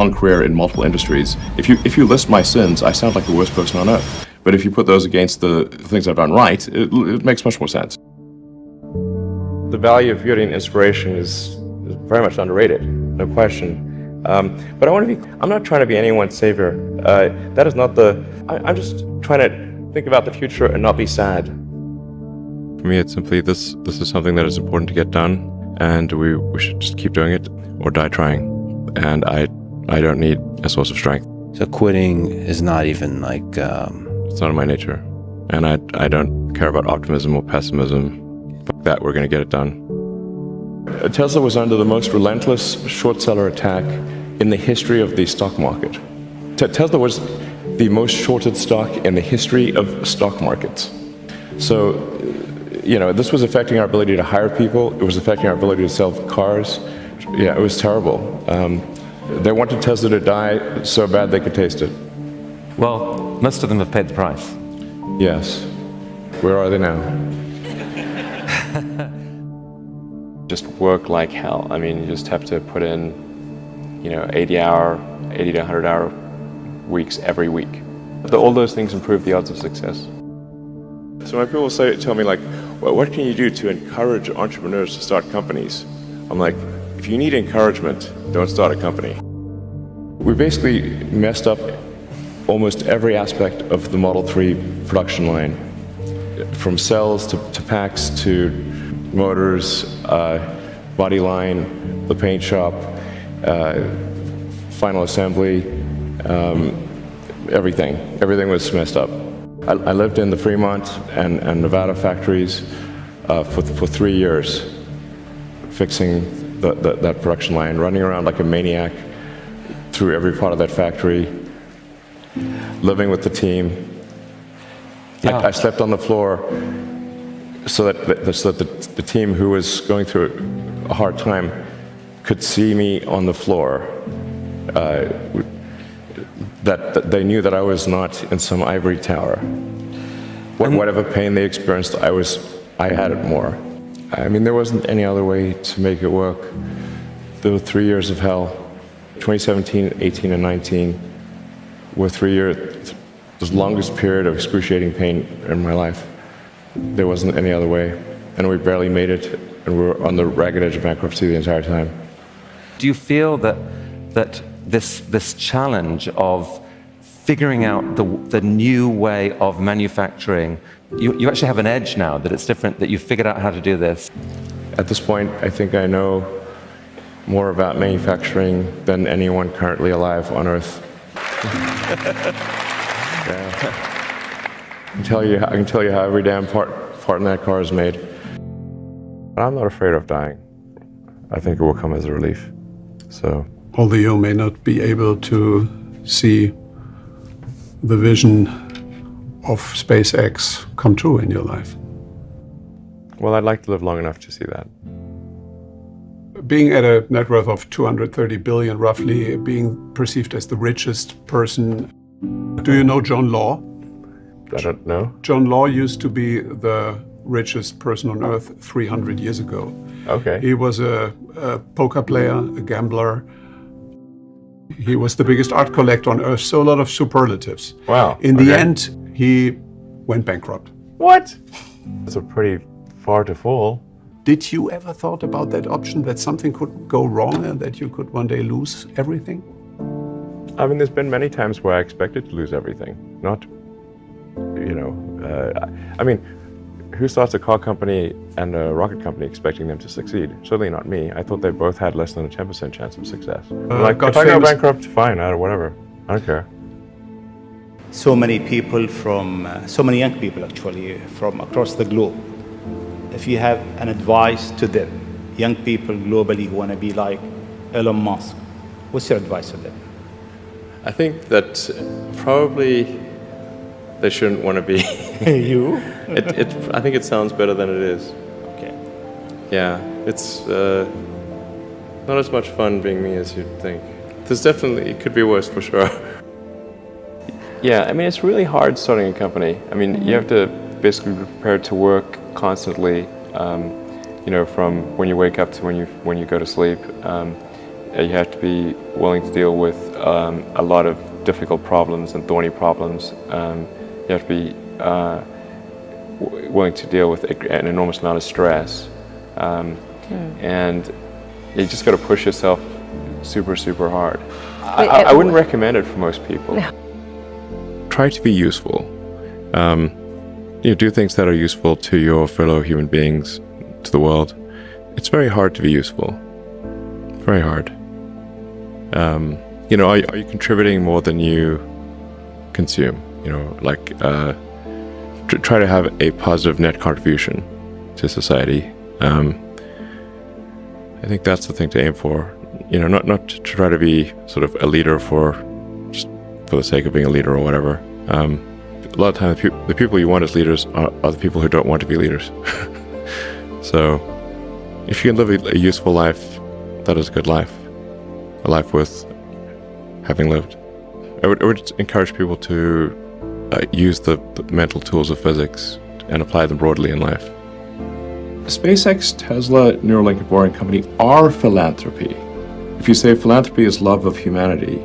long career in multiple industries. If you list my sins, I sound like the worst person on earth. But if you put those against the things I've done right, it makes much more sense. The value of beauty and inspiration is very much underrated, no question. But I'm not trying to be anyone's savior. That is not I'm just trying to think about the future and not be sad. For me, it's simply this is something that is important to get done, and we should just keep doing it or die trying. And I don't need a source of strength. So quitting is not even like... It's not in my nature. And I don't care about optimism or pessimism. Fuck that, we're going to get it done. Tesla was under the most relentless short seller attack in the history of the stock market. Tesla was the most shorted stock in the history of stock markets. So, this was affecting our ability to hire people. It was affecting our ability to sell cars. Yeah, it was terrible. They wanted Tesla to die so bad they could taste it. Well, most of them have paid the price. Yes. Where are they now? Just work like hell. I mean, you just have to put in, 80 to 100 hour weeks every week. All those things improve the odds of success. So when people tell me like, well, what can you do to encourage entrepreneurs to start companies? I'm like, if you need encouragement, don't start a company. We basically messed up almost every aspect of the Model 3 production line, from cells to packs to motors, body line, the paint shop, final assembly, everything. Everything was messed up. I lived in the Fremont and Nevada factories for 3 years, fixing that production line, running around like a maniac through every part of that factory, living with the team. Yeah. I slept on the floor so that the team who was going through a hard time could see me on the floor. That they knew that I was not in some ivory tower. Whatever pain they experienced, I had it more. I mean, there wasn't any other way to make it work. There were 3 years of hell. 2017, 18, and 19 were 3 years, the longest period of excruciating pain in my life. There wasn't any other way, and we barely made it, and we were on the ragged edge of bankruptcy the entire time. Do you feel that this challenge of figuring out the new way of manufacturing, you actually have an edge now, that it's different, that you've figured out how to do this? At this point, I think I know more about manufacturing than anyone currently alive on Earth. Yeah. I can tell you how every damn part in that car is made. But I'm not afraid of dying. I think it will come as a relief. So, although you may not be able to see the vision of SpaceX come true in your life. Well, I'd like to live long enough to see that. Being at a net worth of 230 billion, roughly, being perceived as the richest person. Do you know John Law? I don't know. John Law used to be the richest person on earth 300 years ago. Okay. He was a poker player, a gambler. He was the biggest art collector on earth, so a lot of superlatives. Wow. In the end, he went bankrupt. What? That's a pretty far to fall. Did you ever thought about that option, that something could go wrong and that you could one day lose everything? I mean, there's been many times where I expected to lose everything. Not, I mean, who starts a car company and a rocket company expecting them to succeed? Certainly not me. I thought they both had less than a 10% chance of success. If I go bankrupt, fine, whatever. I don't care. So many people so many young people actually, from across the globe. If you have an advice to them, young people globally who want to be like Elon Musk, what's your advice to them? I think that probably they shouldn't want to be. You? I think it sounds better than it is. Okay. Yeah, it's not as much fun being me as you'd think. It could be worse for sure. Yeah, I mean, it's really hard starting a company. I mean, you have to basically be prepared to work constantly, from when you wake up to when you go to sleep. You have to be willing to deal with a lot of difficult problems and thorny problems. You have to be willing to deal with an enormous amount of stress. And you just got to push yourself super, super hard. I wouldn't recommend it for most people. No. Try to be useful. Do things that are useful to your fellow human beings, to the world. It's very hard to be useful. Very hard. Are you contributing more than you consume? Try to have a positive net contribution to society. I think that's the thing to aim for. Not to try to be sort of a leader for the sake of being a leader or whatever. A lot of times, the people you want as leaders are the people who don't want to be leaders. So, if you can live a useful life, that is a good life. A life worth having lived. I would encourage people to use the mental tools of physics and apply them broadly in life. SpaceX, Tesla, Neuralink, and Boring Company are philanthropy. If you say philanthropy is love of humanity,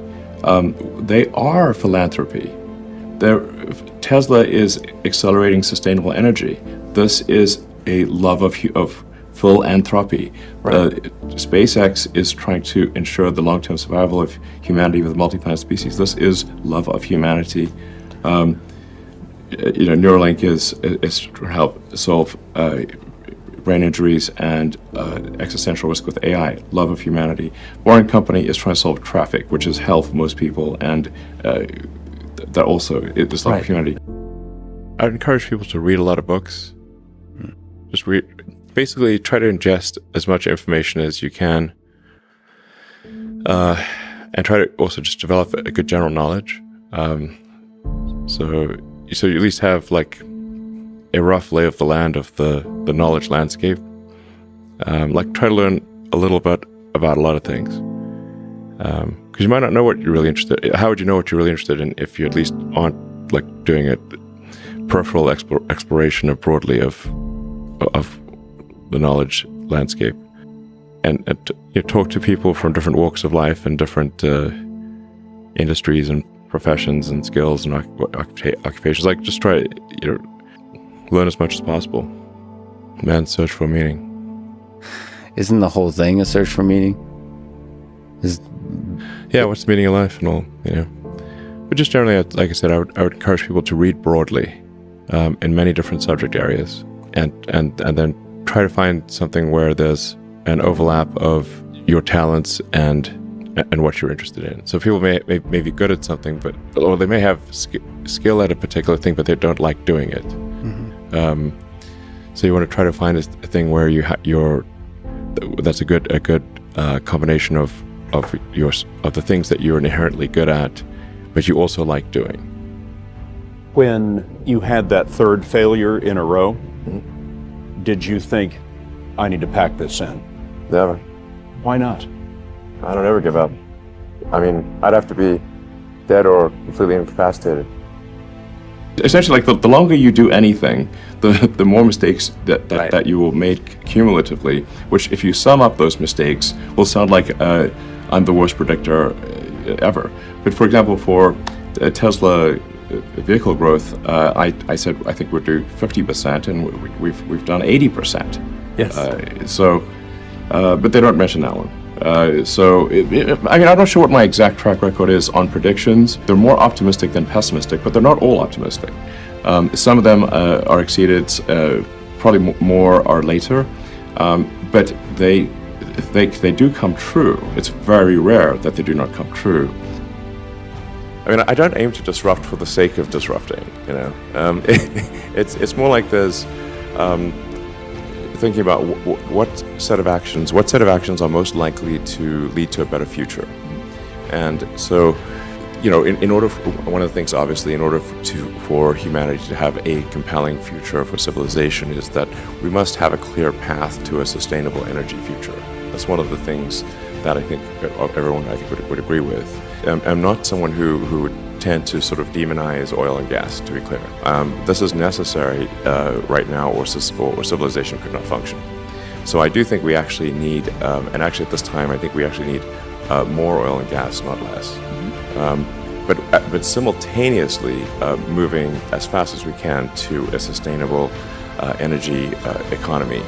they are philanthropy. Tesla is accelerating sustainable energy. This is a love of philanthropy. Right. SpaceX is trying to ensure the long-term survival of humanity with multi-planet species. This is love of humanity. Neuralink is to help solve brain injuries and existential risk with AI, love of humanity. Boring Company is trying to solve traffic, which is hell for most people, and that also is love of humanity. I'd encourage people to read a lot of books. Just read. Basically, try to ingest as much information as you can, and try to also just develop a good general knowledge. So you at least have like a rough lay of the land of the knowledge landscape. Try to learn a little bit about a lot of things, because you might not know what you're really interested in. How would you know what you're really interested in if you at least aren't doing a peripheral exploration of broadly of the knowledge landscape, and talk to people from different walks of life and different industries and professions and skills and occupations. Just try to learn as much as possible. Man's search for meaning. Isn't the whole thing a search for meaning? What's the meaning of life and all, But just generally, like I said, I would encourage people to read broadly in many different subject areas, and then try to find something where there's an overlap of your talents and what you're interested in. So people may be good at something, or they may have skill at a particular thing, but they don't like doing it. Mm-hmm. So you want to try to find a thing where that's a good combination of the things that you're inherently good at, but you also like doing. When you had that third failure in a row, did you think, I need to pack this in? Never. Why not? I don't ever give up. I mean, I'd have to be dead or completely incapacitated. Essentially, the longer you do anything, the more mistakes that you will make cumulatively, which if you sum up those mistakes, will sound like I'm the worst predictor ever. But for example, for Tesla vehicle growth, I said I think we'll do 50%, and we've done 80%. Yes. But they don't mention that one. I'm not sure what my exact track record is on predictions. They're more optimistic than pessimistic, but they're not all optimistic. Some of them are exceeded, probably more are later, but they do come true. It's very rare that they do not come true. I mean, I don't aim to disrupt for the sake of disrupting, It's more like there's thinking about what set of actions are most likely to lead to a better future. And so, in order one of the things, obviously, in order for humanity to have a compelling future for civilization, is that we must have a clear path to a sustainable energy future. That's one of the things that I think everyone would agree with. I'm not someone who would tend to sort of demonize oil and gas, to be clear. This is necessary right now, or civilization could not function. So I do think we actually need, and actually at this time, I think we actually need more oil and gas, not less. but simultaneously moving as fast as we can to a sustainable energy economy.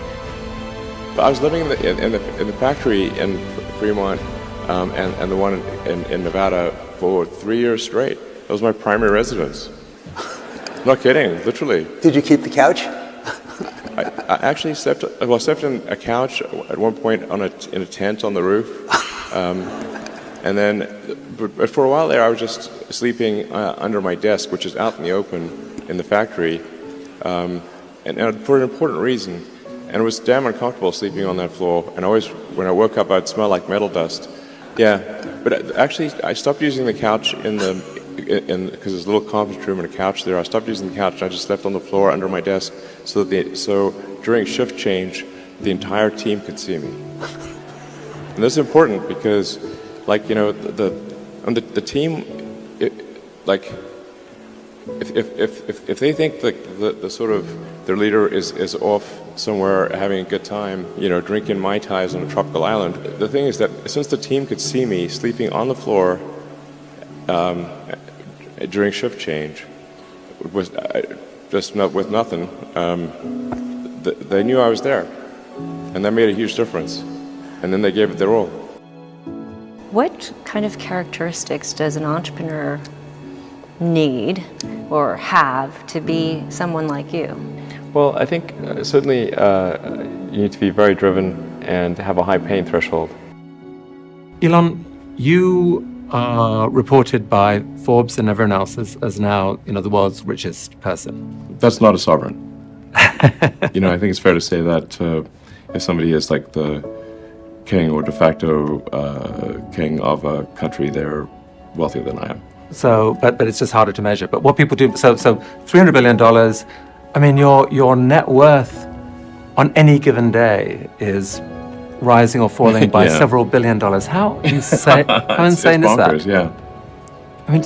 I was living in the factory in Fremont and the one in Nevada for 3 years straight. That was my primary residence. Not kidding, literally. Did you keep the couch? I actually slept in a couch at one point in a tent on the roof. And then, but for a while there, I was just sleeping under my desk, which is out in the open in the factory, and for an important reason. And it was damn uncomfortable sleeping on that floor. And always, when I woke up, I'd smell like metal dust. Yeah, but actually, I stopped using the couch because there's a little conference room and a couch there. I stopped using the couch and I just slept on the floor under my desk, so during shift change, the entire team could see me. And this is important because, like, you know, the team, if they think the sort of their leader is off somewhere having a good time, you know, drinking Mai Tais on a tropical island, the thing is that since the team could see me sleeping on the floor during shift change, with nothing, they knew I was there, and that made a huge difference. And then they gave it their all. What kind of characteristics does an entrepreneur need or have to be someone like you? Well, I think certainly you need to be very driven and have a high pain threshold. Elon, you are reported by Forbes and everyone else as now, you know, the world's richest person. That's not a sovereign. You know, I think it's fair to say that if somebody is like the king or de facto king of a country, they're wealthier than I am. So, but it's just harder to measure. But what people do, so $300 billion, I mean, your net worth on any given day is rising or falling by several $1 billion. How insane, how insane is bonkers, that? Yeah. I mean,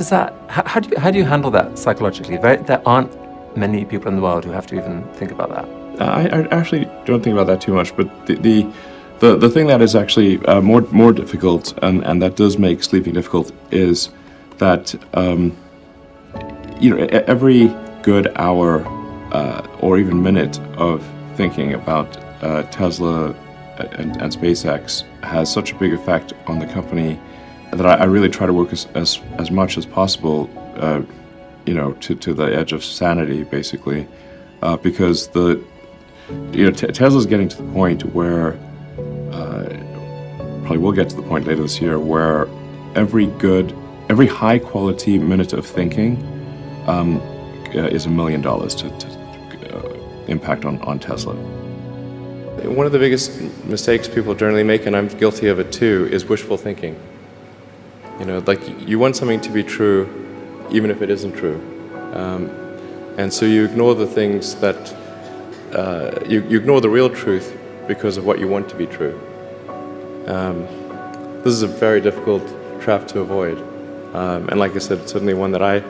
how do you handle that psychologically? There aren't many people in the world who have to even think about that. I actually don't think about that too much, but the thing that is actually more difficult, and that does make sleeping difficult, is that you know, every good hour or even minute of thinking about Tesla and SpaceX has such a big effect on the company that I really try to work as much as possible, you know, to the edge of sanity, basically, because Tesla's getting to the point where probably will get to the point later this year where every high quality minute of thinking is $1 million to impact on Tesla. One of the biggest mistakes people generally make, and I'm guilty of it too, is wishful thinking. You know, like, you want something to be true even if it isn't true. And so you ignore the things that, you ignore the real truth because of what you want to be true. This is a very difficult trap to avoid. And like I said, it's certainly one that I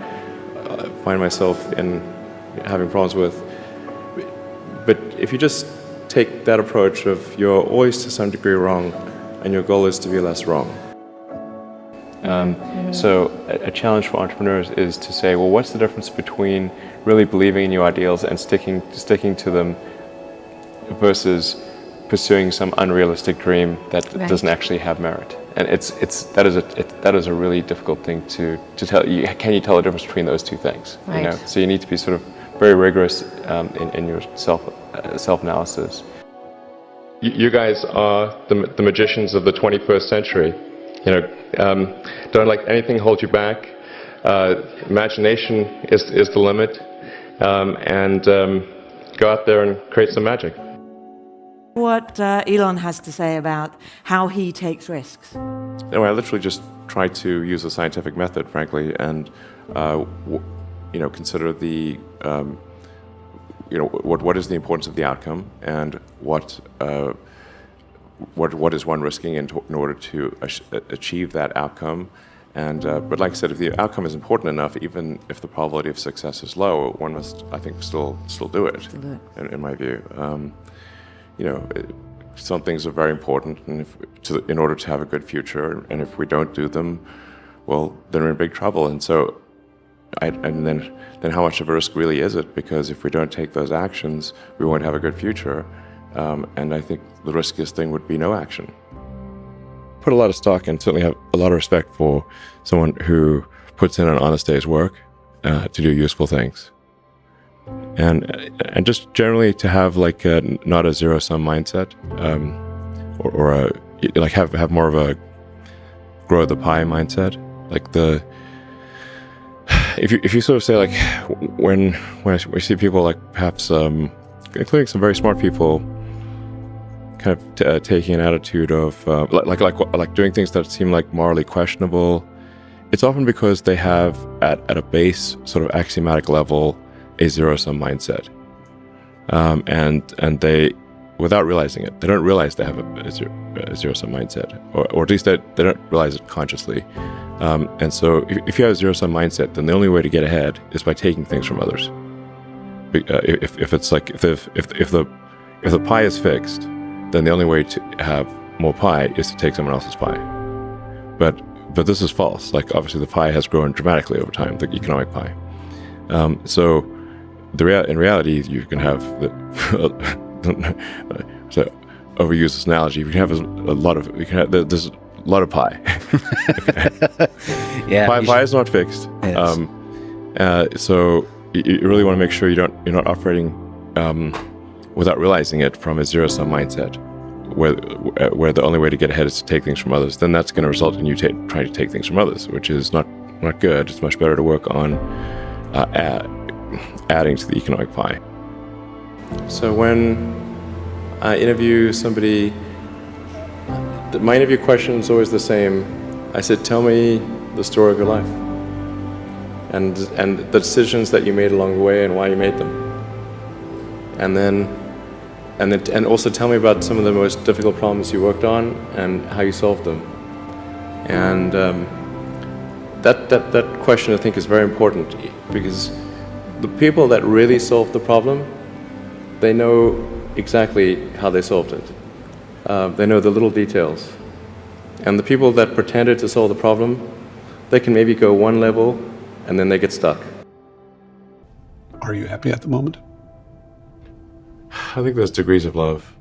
find myself in having problems with. But if you just take that approach of you're always to some degree wrong and your goal is to be less wrong. So a challenge for entrepreneurs is to say, well, what's the difference between really believing in your ideals and sticking to them versus pursuing some unrealistic dream that doesn't actually have merit? And that is a really difficult thing to tell. Can you tell the difference between those two things? Right. You know? So you need to be sort of very rigorous in your self-analysis. You guys are the magicians of the 21st century. You know, don't let anything hold you back. Imagination is the limit, and go out there and create some magic. What Elon has to say about how he takes risks. Anyway, I literally just try to use a scientific method, frankly, and you know, consider the you know, what is the importance of the outcome, and what is one risking in order to achieve that outcome. And but like I said, if the outcome is important enough, even if the probability of success is low, one must, I think, still do it. In my view, you know, some things are very important, and in order to have a good future, and if we don't do them, well, then we're in big trouble. And so, and then how much of a risk really is it? Because if we don't take those actions, we won't have a good future. And I think the riskiest thing would be no action. Put a lot of stock and certainly have a lot of respect for someone who puts in an honest day's work to do useful things. And just generally to have like not a zero-sum mindset, or like have more of a grow the pie mindset. Like if you sort of say like when we see people like perhaps including some very smart people kind of taking an attitude of like doing things that seem like morally questionable, it's often because they have at a base sort of axiomatic level a zero-sum mindset, and they, without realizing it, they don't realize they have a zero-sum mindset, or at least they don't realize it consciously. And so if you have a zero-sum mindset, then the only way to get ahead is by taking things from others. If it's like if the pie is fixed, then the only way to have more pie is to take someone else's pie. But this is false. Like obviously the pie has grown dramatically over time, the economic pie. So in reality, you can have to overuse this analogy. You can have there's a lot of pie. Yeah, pie is not fixed. Yes. So you really want to make sure you're not operating without realizing it from a zero-sum mindset, where the only way to get ahead is to take things from others. Then that's going to result in you trying to take things from others, which is not good. It's much better to work on adding to the economic pie. So when I interview somebody, my interview question is always the same. I said, tell me the story of your life and the decisions that you made along the way and why you made them. And also tell me about some of the most difficult problems you worked on and how you solved them. And that question I think is very important, because the people that really solved the problem, they know exactly how they solved it. They know the little details. And the people that pretended to solve the problem, they can maybe go one level and then they get stuck. Are you happy at the moment? I think there's degrees of love.